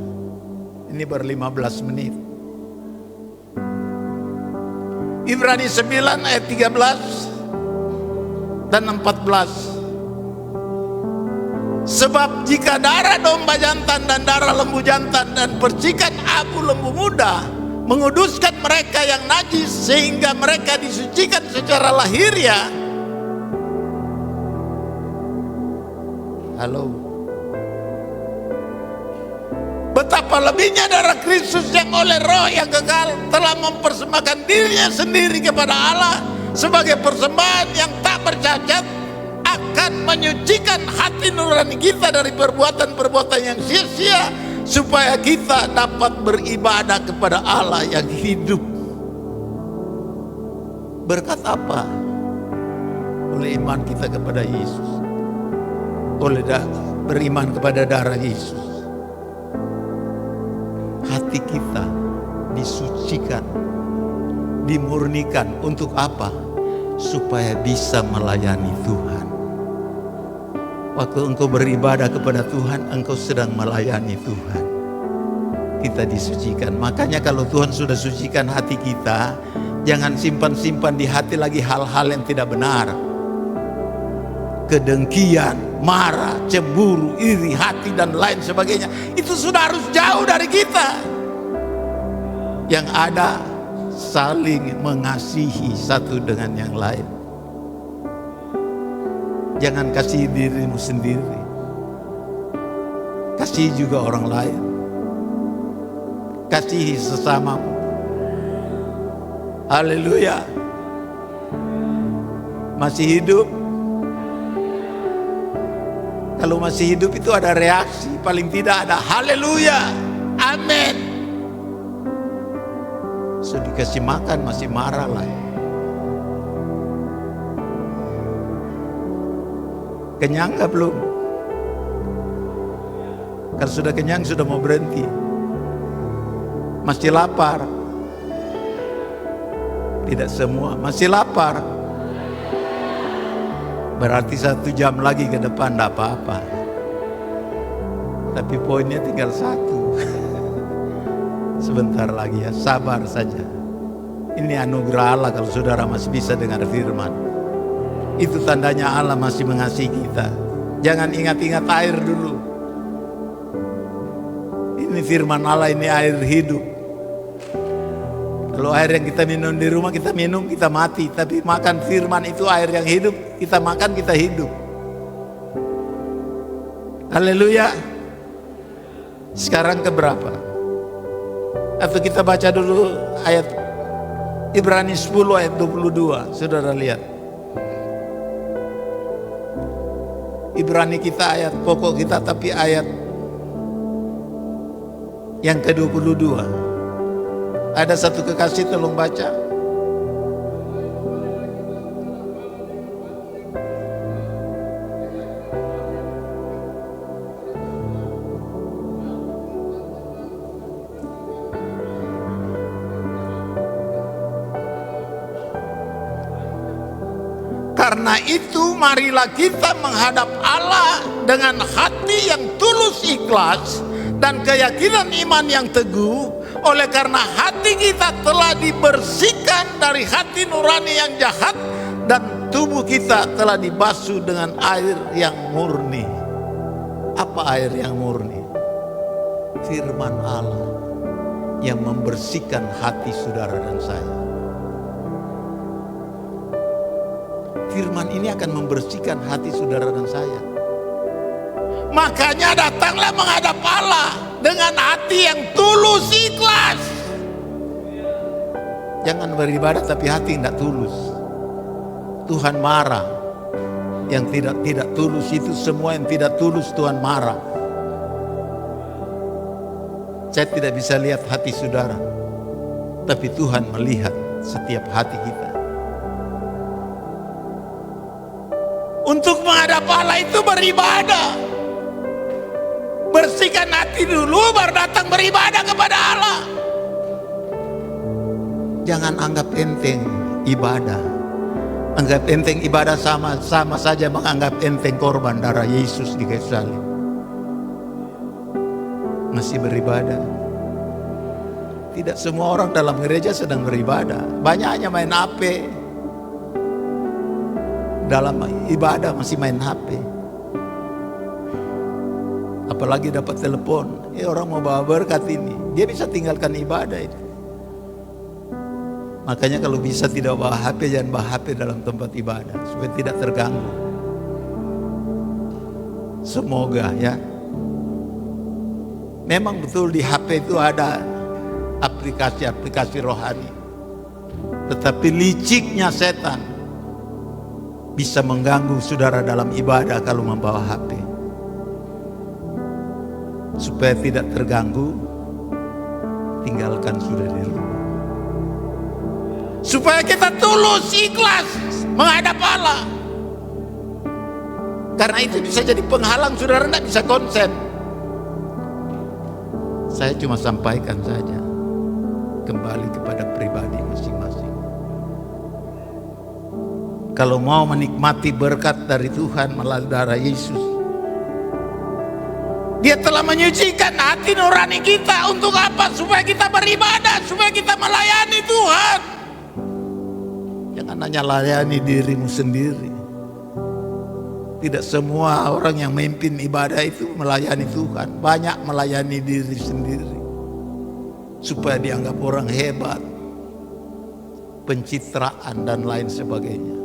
[SPEAKER 1] Ini baru 15 menit. Ibrani 9 ayat 13 dan 14. Sebab jika darah domba jantan dan darah lembu jantan dan percikan abu lembu muda menguduskan mereka yang najis sehingga mereka disucikan secara lahiriah. Halo. Betapa lebihnya darah Kristus yang oleh Roh yang kekal telah mempersembahkan dirinya sendiri kepada Allah sebagai persembahan yang tak bercacat, akan menyucikan hati nurani kita dari perbuatan-perbuatan yang sia-sia, supaya kita dapat beribadah kepada Allah yang hidup. Berkat apa? Oleh iman kita kepada Yesus. Oleh beriman kepada darah Yesus, hati kita disucikan, dimurnikan. Untuk apa? Supaya bisa melayani Tuhan. Waktu engkau beribadah kepada Tuhan, engkau sedang melayani Tuhan. Kita disucikan. Makanya kalau Tuhan sudah sucikan hati kita, jangan simpan-simpan di hati lagi hal-hal yang tidak benar. Kedengkian, marah, cemburu, iri hati dan lain sebagainya. Itu sudah harus jauh dari kita. Yang ada saling mengasihi satu dengan yang lain. Jangan kasih dirimu sendiri, kasih juga orang lain. Kasihi sesamamu. Haleluya. Masih hidup? Kalau masih hidup itu ada reaksi, paling tidak ada haleluya, amin. So dikasih makan masih marah lah. Kenyang gak belum? Kalau sudah kenyang sudah mau berhenti. Masih lapar? Tidak semua. Masih lapar? Berarti 1 jam lagi ke depan tidak apa-apa. Tapi poinnya tinggal 1. Sebentar lagi ya, sabar saja. Ini anugerah Allah kalau saudara masih bisa dengar firman. Itu tandanya Allah masih mengasihi kita. Jangan ingat-ingat air dulu. Ini firman Allah, ini air hidup. Kalau air yang kita minum di rumah, kita minum, kita mati. Tapi makan firman itu air yang hidup. Kita makan, kita hidup. Haleluya. Sekarang keberapa? Atau kita baca dulu ayat Ibrani 10 ayat 22. Saudara lihat. Ibrani kita ayat pokok kita, tapi ayat yang ke-22. Ada satu kekasih, tolong baca. Karena itu marilah kita menghadap Allah dengan hati yang tulus ikhlas dan keyakinan iman yang teguh. Oleh karena hati kita telah dibersihkan dari hati nurani yang jahat dan tubuh kita telah dibasuh dengan air yang murni. Apa air yang murni? Firman Allah yang membersihkan hati saudara dan saya. Firman ini akan membersihkan hati saudara dan saya. Makanya datanglah menghadap Allah dengan hati yang tulus ikhlas. Jangan beribadah tapi hati tidak tulus. Tuhan marah. Yang tidak tulus itu, semua yang tidak tulus Tuhan marah. Saya tidak bisa lihat hati saudara, tapi Tuhan melihat setiap hati kita. Untuk menghadap Allah itu beribadah. Bersihkan hati dulu baru datang beribadah kepada Allah. Jangan anggap enteng ibadah. Anggap enteng ibadah sama saja menganggap enteng korban darah Yesus di kayu salib. Masih beribadah. Tidak semua orang dalam gereja sedang beribadah. Banyak hanya main HP. Dalam ibadah masih main HP. Apalagi dapat telepon, orang mau bawa berkat ini, dia bisa tinggalkan ibadah itu. Makanya kalau bisa tidak bawa HP, jangan bawa HP dalam tempat ibadah supaya tidak terganggu. Semoga ya. Memang betul di HP itu ada aplikasi-aplikasi rohani. Tetapi liciknya setan bisa mengganggu saudara dalam ibadah kalau membawa HP. Supaya tidak terganggu, tinggalkan sudah di rumah. Supaya kita tulus ikhlas menghadap Allah. Karena itu bisa jadi penghalang saudara tidak bisa konsen. Saya cuma sampaikan saja, kembali kepada pribadi masing-masing. Kalau mau menikmati berkat dari Tuhan melalui darah Yesus, Dia telah menyucikan hati nurani kita. Untuk apa? Supaya kita beribadah, supaya kita melayani Tuhan. Jangan hanya layani dirimu sendiri. Tidak semua orang yang memimpin ibadah itu melayani Tuhan. Banyak melayani diri sendiri supaya dianggap orang hebat, pencitraan dan lain sebagainya.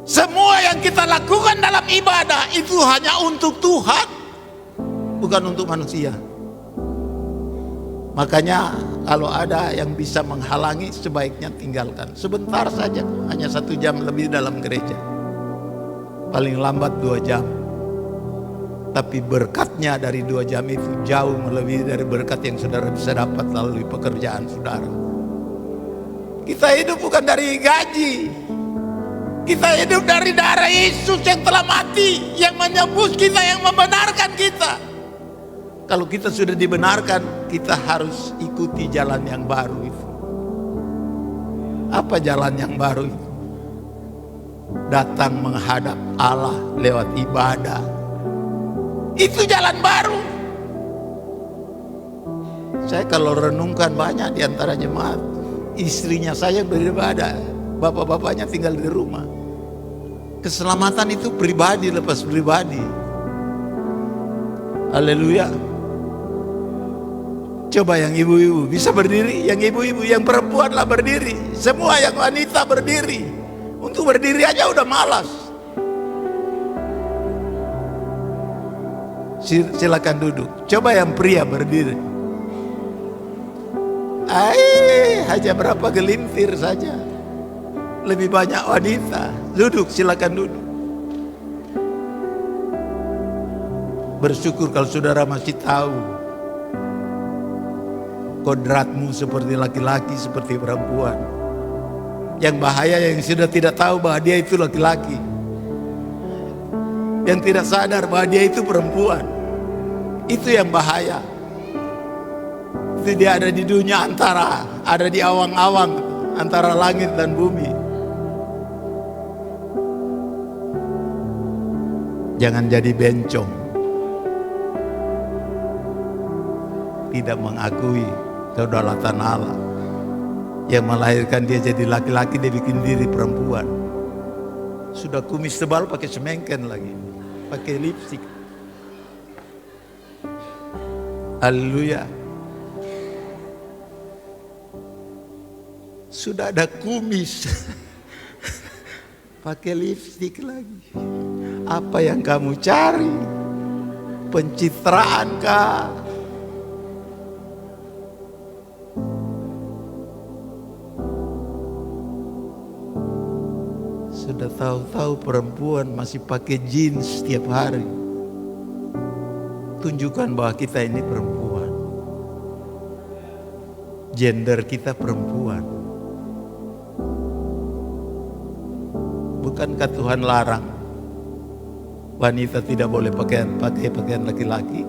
[SPEAKER 1] Semua yang kita lakukan dalam ibadah itu hanya untuk Tuhan, bukan untuk manusia. Makanya kalau ada yang bisa menghalangi, sebaiknya tinggalkan. Sebentar saja, hanya 1 jam lebih dalam gereja. Paling lambat 2 jam. Tapi berkatnya dari 2 jam itu jauh melebihi dari berkat yang saudara bisa dapat melalui pekerjaan saudara. Kita hidup bukan dari gaji. Kita hidup dari darah Yesus yang telah mati, yang menebus kita, yang membenarkan kita. Kalau kita sudah dibenarkan, kita harus ikuti jalan yang baru itu. Apa jalan yang baru itu? Datang menghadap Allah lewat ibadah. Itu jalan baru. Saya kalau renungkan, banyak di antara jemaat, istrinya saya beribadah, bapak-bapaknya tinggal di rumah. Keselamatan itu pribadi lepas pribadi. Haleluya. Coba yang ibu-ibu bisa berdiri, yang ibu-ibu, yang perempuanlah berdiri. Semua yang wanita berdiri. Untuk berdiri aja udah malas. Silakan duduk. Coba yang pria berdiri. Hanya berapa gelintir saja. Lebih banyak wanita. Duduk, silakan duduk. Bersyukur kalau saudara masih tahu kodratmu seperti laki-laki, seperti perempuan. Yang bahaya yang sudah tidak tahu bahwa dia itu laki-laki, yang tidak sadar bahwa dia itu perempuan. Itu yang bahaya. Itu dia ada di dunia antara, ada di awang-awang antara langit dan bumi. Jangan jadi bencong, tidak mengakui kedaulatan Allah yang melahirkan dia jadi laki-laki, dia bikin diri perempuan. Sudah kumis tebal pakai semengken lagi, pakai lipstik. Haleluya. Sudah ada kumis pakai lipstik lagi. Apa yang kamu cari? Pencitraan kah? Sudah tahu-tahu perempuan masih pakai jeans setiap hari. Tunjukkan bahwa kita ini perempuan. Gender kita perempuan. Bukankah Tuhan larang wanita tidak boleh pakai pakaian laki-laki,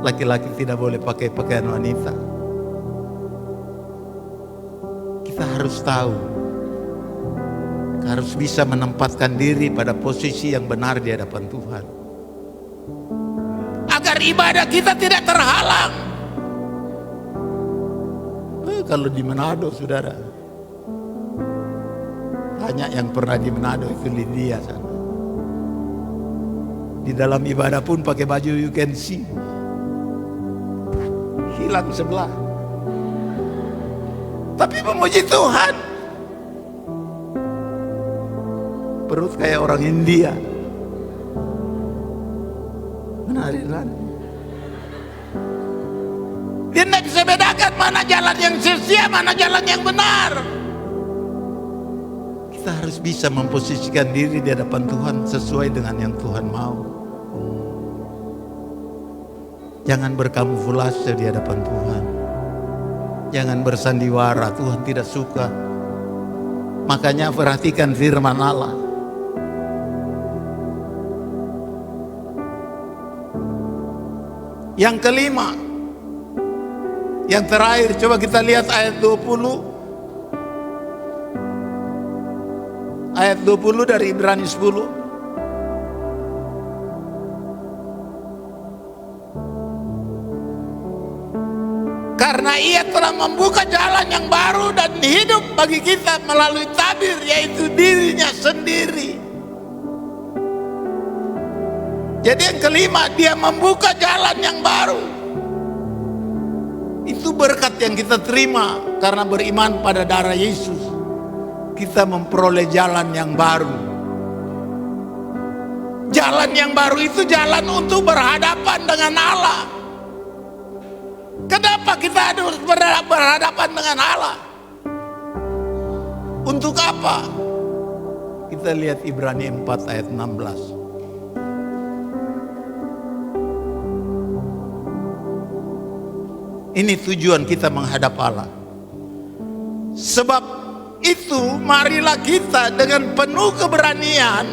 [SPEAKER 1] laki-laki tidak boleh pakai pakaian wanita? Kita harus tahu, harus bisa menempatkan diri pada posisi yang benar di hadapan Tuhan, agar ibadah kita tidak terhalang. Kalau di Manado, saudara, banyak yang pernah di Manado, itu Lydia sana. Di dalam ibadah pun pakai baju you can see, hilang sebelah. Tapi memuji Tuhan, perut kayak orang India, menari-nari. Dia tidak bisa bedakan mana jalan yang sia-sia, mana jalan yang benar. Kita harus bisa memposisikan diri di hadapan Tuhan sesuai dengan yang Tuhan mau. Jangan berkamuflase di hadapan Tuhan. Jangan bersandiwara, Tuhan tidak suka. Makanya perhatikan firman Allah. Yang kelima, yang terakhir, coba kita lihat ayat 20. Ayat 20 dari Ibrani 10. Karena ia telah membuka jalan yang baru dan hidup bagi kita melalui tabir, yaitu dirinya sendiri. Jadi yang kelima, dia membuka jalan yang baru. Itu berkat yang kita terima karena beriman pada darah Yesus. Kita memperoleh jalan yang baru. Jalan yang baru itu jalan untuk berhadapan dengan Allah. Kenapa kita harus berhadapan dengan Allah? Untuk apa? Kita lihat Ibrani 4 ayat 16. Ini tujuan kita menghadap Allah. Sebab itu marilah kita dengan penuh keberanian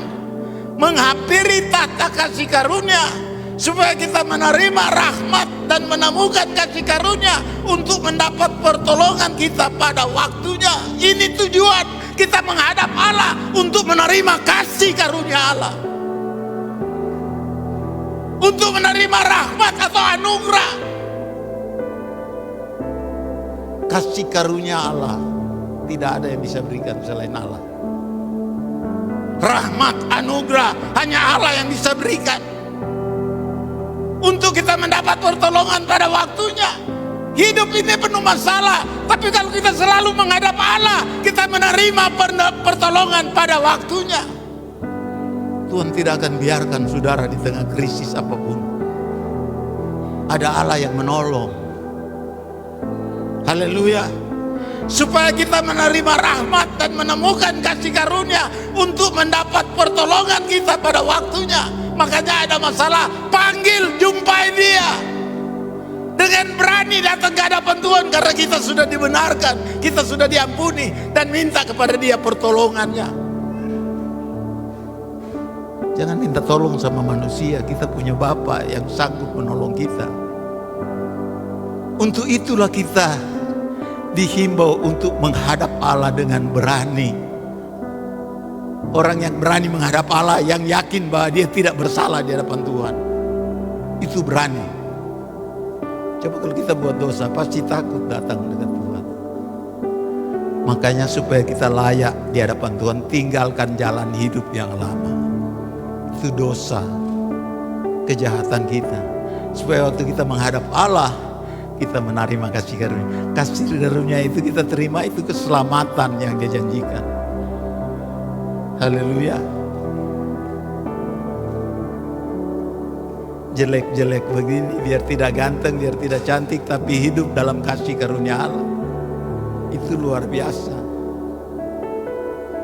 [SPEAKER 1] menghampiri tahta kasih karunia, supaya kita menerima rahmat dan menemukan kasih karunia untuk mendapat pertolongan kita pada waktunya. Ini tujuan kita menghadap Allah, untuk menerima kasih karunia Allah, untuk menerima rahmat atau anugerah. Kasih karunia Allah tidak ada yang bisa berikan selain Allah. Rahmat, anugerah hanya Allah yang bisa berikan. Untuk kita mendapat pertolongan pada waktunya. Hidup ini penuh masalah, tapi kalau kita selalu menghadap Allah, kita menerima pertolongan pada waktunya. Tuhan tidak akan biarkan saudara di tengah krisis apapun. Ada Allah yang menolong. Haleluya. Supaya kita menerima rahmat dan menemukan kasih karunia untuk mendapat pertolongan kita pada waktunya. Makanya ada masalah, panggil, jumpai dia. Dengan berani datang ke hadapan Tuhan, karena kita sudah dibenarkan, kita sudah diampuni, dan minta kepada dia pertolongannya. Jangan minta tolong sama manusia, kita punya Bapa yang sanggup menolong kita. Untuk itulah kita dihimbau untuk menghadap Allah dengan berani. Orang yang berani menghadap Allah, yang yakin bahwa dia tidak bersalah di hadapan Tuhan, itu berani. Coba kalau kita buat dosa, pasti takut datang dengan Tuhan. Makanya supaya kita layak di hadapan Tuhan, tinggalkan jalan hidup yang lama. Itu dosa, kejahatan kita. Supaya waktu kita menghadap Allah, kita menerima kasih karunia. Kasih karunia itu kita terima, itu keselamatan yang dia janjikan. Haleluya. Jelek-jelek begini, biar tidak ganteng, biar tidak cantik, tapi hidup dalam kasih karunia Allah, itu luar biasa.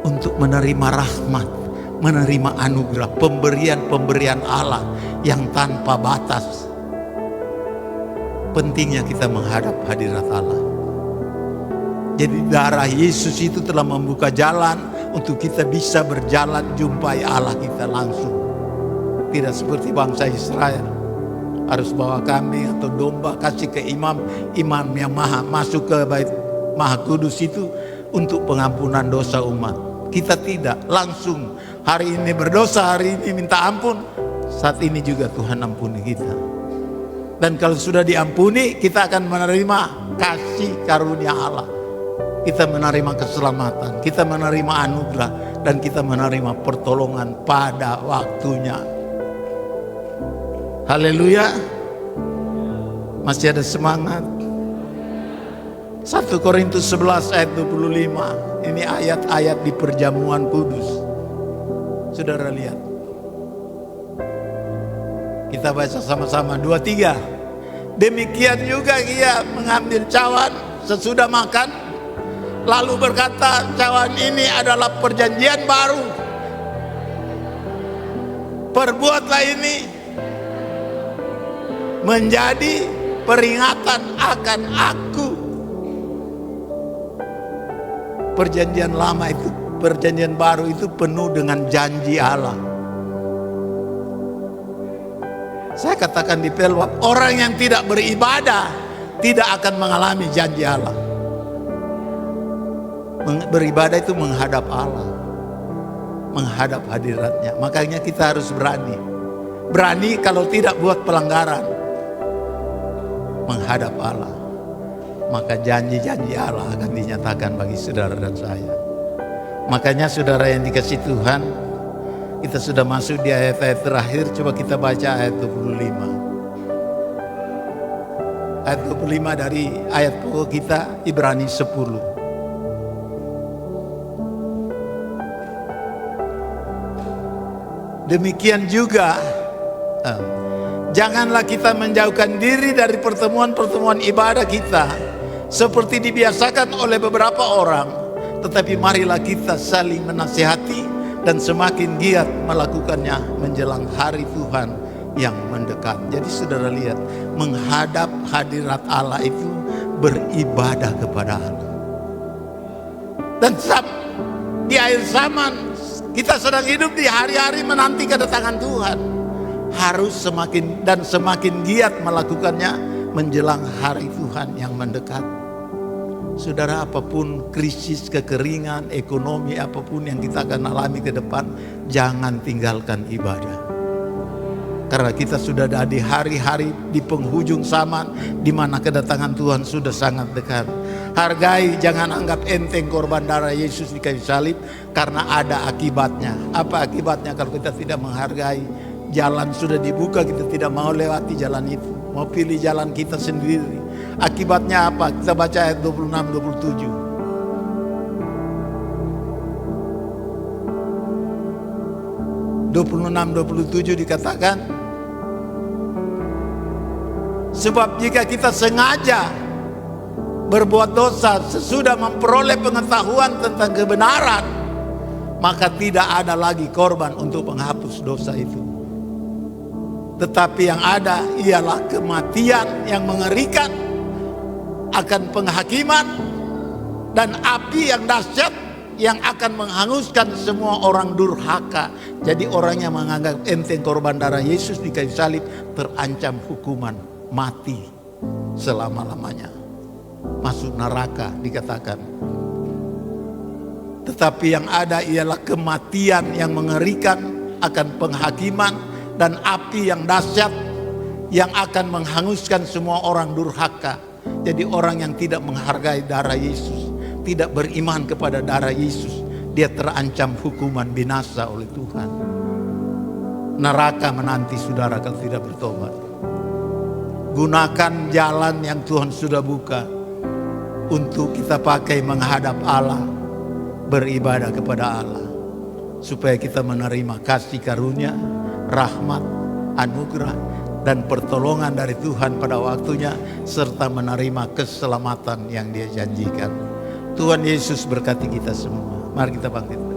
[SPEAKER 1] Untuk menerima rahmat, menerima anugerah, pemberian Allah yang tanpa batas. Pentingnya kita menghadap hadirat Allah. Jadi darah Yesus itu telah membuka jalan untuk kita bisa berjalan jumpai Allah kita langsung. Tidak seperti bangsa Israel, harus bawa kambing atau domba, kasih ke imam yang masuk ke bait maha kudus itu untuk pengampunan dosa umat. Kita tidak, langsung hari ini berdosa, hari ini minta ampun, saat ini juga Tuhan ampuni kita. Dan kalau sudah diampuni, kita akan menerima kasih karunia Allah. Kita menerima keselamatan, kita menerima anugerah, dan kita menerima pertolongan pada waktunya. Haleluya. Masih ada semangat. 1 Korintus 11 ayat 25. Ini ayat-ayat di perjamuan kudus. Saudara lihat. Kita baca sama-sama 2-3. Demikian juga ia mengambil cawan sesudah makan, lalu berkata, cawan ini adalah perjanjian baru. Perbuatlah ini menjadi peringatan akan aku. Perjanjian lama itu, perjanjian baru itu penuh dengan janji Allah. Saya katakan di Pelwap, orang yang tidak beribadah tidak akan mengalami janji Allah. Beribadah itu menghadap Allah, menghadap hadiratnya. Makanya kita harus berani. Berani kalau tidak buat pelanggaran, menghadap Allah. Maka janji-janji Allah akan dinyatakan bagi saudara dan saya. Makanya saudara yang dikasih Tuhan, kita sudah masuk di ayat-ayat terakhir. Coba kita baca ayat 25. Ayat 25 dari ayat pokok kita, Ibrani 10. Demikian juga, janganlah kita menjauhkan diri dari pertemuan-pertemuan ibadah kita seperti dibiasakan oleh beberapa orang, tetapi marilah kita saling menasihati dan semakin giat melakukannya menjelang hari Tuhan yang mendekat. Jadi saudara lihat, menghadap hadirat Allah itu beribadah kepada Allah. Dan di akhir zaman kita sedang hidup di hari-hari menanti kedatangan Tuhan. Harus semakin giat melakukannya menjelang hari Tuhan yang mendekat. Saudara, apapun krisis, kekeringan, ekonomi, apapun yang kita akan alami ke depan, jangan tinggalkan ibadah. Karena kita sudah ada di hari-hari di penghujung zaman, di mana kedatangan Tuhan sudah sangat dekat. Hargai, jangan anggap enteng korban darah Yesus di kayu salib, karena ada akibatnya. Apa akibatnya kalau kita tidak menghargai? Jalan sudah dibuka, kita tidak mau lewati jalan itu, mau pilih jalan kita sendiri. Akibatnya apa? Kita baca ayat 26-27. dikatakan, sebab jika kita sengaja berbuat dosa sesudah memperoleh pengetahuan tentang kebenaran, maka tidak ada lagi korban untuk menghapus dosa itu. Tetapi yang ada ialah kematian yang mengerikan, akan penghakiman, dan api yang dahsyat yang akan menghanguskan semua orang durhaka. Jadi orang yang menganggap enteng korban darah Yesus di kayu salib terancam hukuman mati selama-lamanya, masuk neraka dikatakan. Tetapi yang ada ialah kematian yang mengerikan, akan penghakiman, dan api yang dahsyat yang akan menghanguskan semua orang durhaka. Jadi orang yang tidak menghargai darah Yesus, tidak beriman kepada darah Yesus, dia terancam hukuman binasa oleh Tuhan. Neraka menanti saudara kalau tidak bertobat. Gunakan jalan yang Tuhan sudah buka untuk kita pakai menghadap Allah, beribadah kepada Allah, supaya kita menerima kasih karunia, rahmat, anugerah, dan pertolongan dari Tuhan pada waktunya, serta menerima keselamatan yang Dia janjikan. Tuhan Yesus berkati kita semua. Mari kita bangkit.